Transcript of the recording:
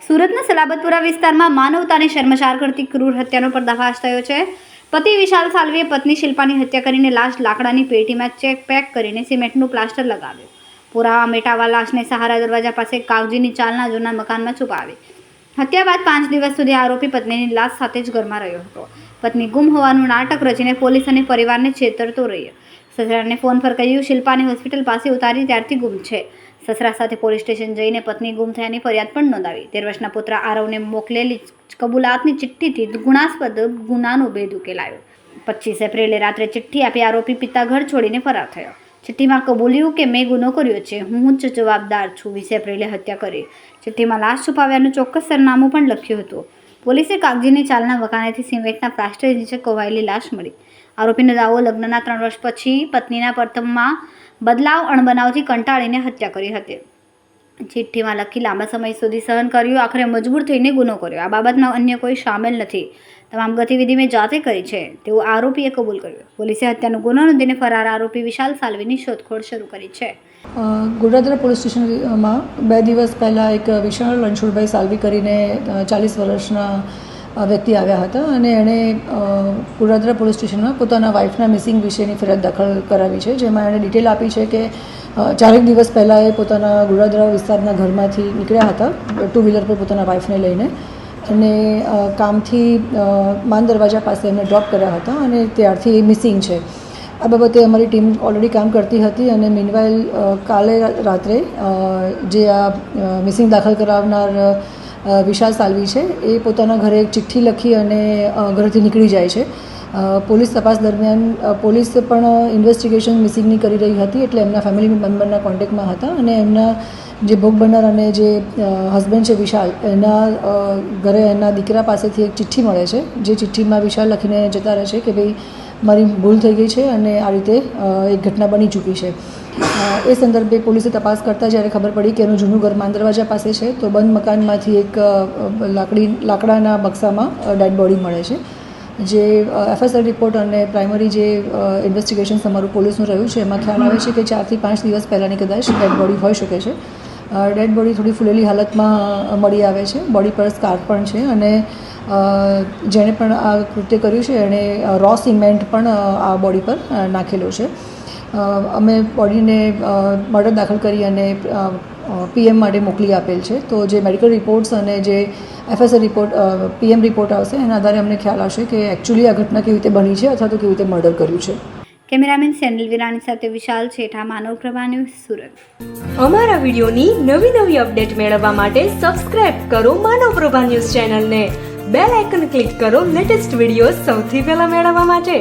સુરતના સલાબતપુરા વિસ્તારમાં માનવતાને શર્મસાર કરતી ક્રૂર હત્યાનો પર્દાફાશ થયો છે. પતિ વિશાલ સાલ્વીએ પત્ની શિલ્પાની હત્યા કરીને લાશ લાકડાની પેટીમાં પેક કરીને સિમેન્ટનું પ્લાસ્ટર લગાવ્યું. પુરાવા મેટાવા લાશને સહારા દરવાજા પાસે કાગજીની ચાલના જૂના મકાનમાં છુપાવી. હત્યા બાદ 5 દિવસ સુધી આરોપી પત્નીની લાશ સાથે જ ઘરમાં રહ્યો હતો. પત્ની ગુમ હોવાનું નાટક રચીને પોલીસ અને પરિવારને છેતરતો રહ્યો. સસરાને ફોન પર કહ્યું શિલ્પાની હોસ્પિટલ પાસે ઉતારી ત્યારથી ગુમ છે. સસરા સાથે પોલીસ સ્ટેશન જઈને પત્ની ગુમ થયાની ફરિયાદ પણ નોંધાવી. 13 વર્ષના પુત્ર આરવને મોકલેલી કબૂલાતની ચિઠ્ઠીથી ગુનાસ્પદ ગુનાનો ભેદ ઉકેલાયો. 25 એપ્રિલે રાત્રે ચિઠ્ઠી આપી આરોપી પિતા ઘર છોડીને ફરાર થયો. ચિઠ્ઠીમાં કબૂલ્યું કે મેં ગુનો કર્યો છે, હું જ જવાબદાર છું. 20 એપ્રિલે હત્યા કરી. ચિઠ્ઠીમાં લાશ છુપાવ્યાનું ચોક્કસ સરનામું પણ લખ્યું હતું. પોલીસે કાગજીની ચાલના વખાણેથી સિમેન્ટના પ્લાસ્ટર નીચે કોવાયેલી લાશ મળી. આરોપીનો દાવો લગ્નના 3 વર્ષ પછી પત્નીના પ્રથમમાં બદલાવ અણબનાવથી કંટાળીને હત્યા કરી હતી. ચિઠ્ઠીમાં લખી લાંબા સમય સુધી સહન કર્યું, આખરે મજબૂર થઈને ગુનો કર્યો. આ બાબતમાં અન્ય કોઈ સામેલ નથી. તમામ ગતિવિધિ મેં જાતે કરી છે તેવું આરોપીએ કબૂલ કર્યું. પોલીસે હત્યાનો ગુનો નોંધીને ફરાર આરોપી વિશાલ સાલ્વીની શોધખોળ શરૂ કરી છે. ગોડાદરા પોલીસ સ્ટેશનમાં 2 દિવસ પહેલાં એક વિશાલ રણછોડભાઈ સાલ્વી કરીને 40 વર્ષના વ્યક્તિ આવ્યા હતા અને એણે ગોડાદરા પોલીસ સ્ટેશનમાં પોતાના વાઇફના મિસિંગ વિશેની ફરિયાદ દાખલ કરાવી છે, જેમાં એણે ડિટેલ આપી છે કે 4 દિવસ પહેલાં એ પોતાના ગોડાદરા વિસ્તારના ઘરમાંથી નીકળ્યા હતા 2 વ્હીલર પર પોતાના વાઇફને લઈને અને કામથી માન દરવાજા પાસે એમને ડ્રોપ કર્યા હતા અને ત્યારથી એ મિસિંગ છે. આ બાબતે અમારી ટીમ ઓલરેડી કામ કરતી હતી અને મીનવાઇલ કાલે રાત્રે જે આ મિસિંગ દાખલ કરાવનાર વિશાલ સાલ્વી છે એ પોતાના ઘરે એક ચિઠ્ઠી લખી અને ઘરેથી નીકળી જાય છે. પોલીસ તપાસ દરમિયાન પોલીસ પણ ઇન્વેસ્ટિગેશન મિસિંગની કરી રહી હતી, એટલે એમના ફેમિલી મેમ્બરના કોન્ટેક્ટમાં હતા અને એમના જે ભોગ બનનાર અને જે હસબન્ડ છે વિશાલ, એના ઘરે એના દીકરા પાસેથી એક ચિઠ્ઠી મળે છે, જે ચિઠ્ઠીમાં વિશાલ લખીને જતા રહે છે કે ભાઈ મારી ભૂલ થઈ ગઈ છે અને આ રીતે એક ઘટના બની ચૂકી છે. એ સંદર્ભે પોલીસે તપાસ કરતાં જ્યારે ખબર પડી કે એનું જૂનું ઘર માન દરવાજા પાસે છે, તો બંધ મકાનમાંથી એક લાકડાના બક્સામાં ડેડ બોડી મળે છે. જે FSR રિપોર્ટ અને પ્રાઇમરી જે ઇન્વેસ્ટિગેશન અમારું પોલીસનું રહ્યું છે એમાં ખ્યાલ આવે છે કે 4 થી 5 દિવસ પહેલાંની કદાચ ડેડ બોડી હોઈ શકે છે. ડેડ બોડી થોડી ફૂલેલી હાલતમાં મળી આવે છે. બોડી પર સ્કાર પણ છે અને જેણે પણ આ કૃત્ય કર્યું છે એણે રો સિમેન્ટ પણ આ બોડી પર નાખેલો છે. અમે બોડીને મર્ડર દાખલ કરી અને PM માટે મોકલી આપેલ છે. તો જે મેડિકલ રિપોર્ટ્સ અને જે FSR રિપોર્ટ PM રિપોર્ટ આવશે એના આધારે અમને ખ્યાલ આવશે કે એકચ્યુઅલી આ ઘટના કેવી રીતે બની છે અથવા તો કેવી રીતે મર્ડર કર્યું છે. કેમેરામેન સેનલ વિરાણી સાથે વિશાલ છેઠા, માનવ પ્રભા ન્યૂઝ, સુરત. અમારા વિડીયોની નવી અપડેટ મેળવવા માટે સબસ્ક્રાઇબ કરો માનવ પ્રભા ન્યૂઝ ચેનલને. બેલ આઇકન ક્લિક કરો લેટેસ્ટ વિડીયો સૌથી પહેલા મેળવવા માટે.